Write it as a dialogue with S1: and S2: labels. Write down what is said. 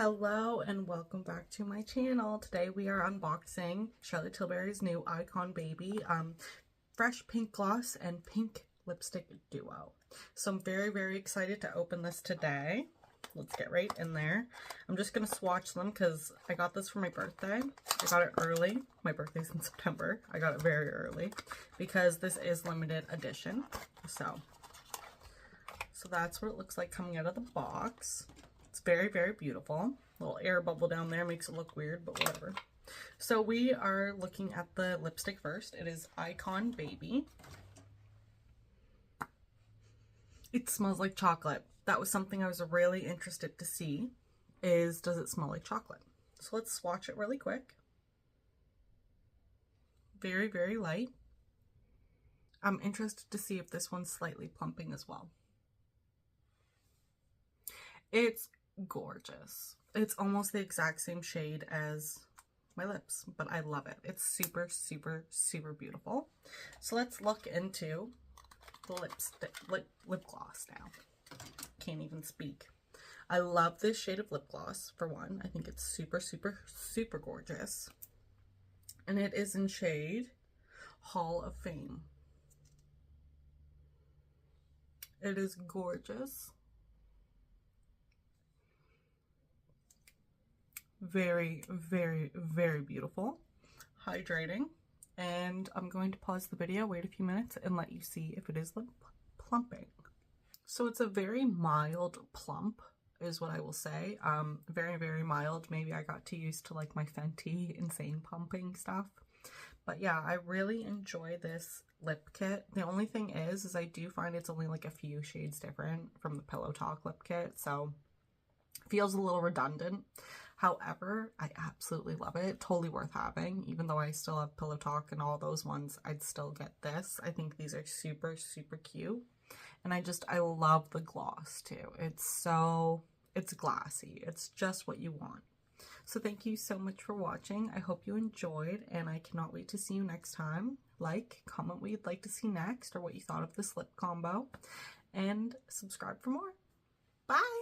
S1: Hello and welcome back to my channel. Today we are unboxing Charlotte Tilbury's new Icon Baby fresh pink gloss and pink lipstick duo. So I'm very excited to open this today. Let's get right in there. I'm just going to swatch them because I got this for my birthday. I got it early. My birthday's in September. I got it very early because this is limited edition. So that's what it looks like coming out of the box. It's very beautiful. Little air bubble down there makes it look weird, but whatever. So we are looking at the lipstick first. It is Icon Baby. It smells like chocolate. That was something I was really interested to see, is does it smell like chocolate? So let's swatch it really quick. Very light. I'm interested to see if this one's slightly plumping as well. It's gorgeous. It's almost the exact same shade as my lips, but I love it. It's super beautiful. So let's look into the lip gloss now. Can't even speak. I love this shade of lip gloss, for one. I think it's super gorgeous. And it is in shade Hall of Fame. It is gorgeous. Very beautiful, hydrating, and I'm going to pause the video, wait a few minutes, and let you see if it is plumping. So it's a very mild plump is what I will say. Very mild. Maybe I got too used to like my Fenty insane pumping stuff, but yeah, I really enjoy this lip kit. The only thing is I do find it's only like a few shades different from the Pillow Talk lip kit, so it feels a little redundant. However, I absolutely love it. Totally worth having. Even though I still have Pillow Talk and all those ones, I'd still get this. I think these are super cute. And I love the gloss too. It's glassy. It's just what you want. So thank you so much for watching. I hope you enjoyed, and I cannot wait to see you next time. Like, comment what you'd like to see next or what you thought of this lip combo, and subscribe for more. Bye!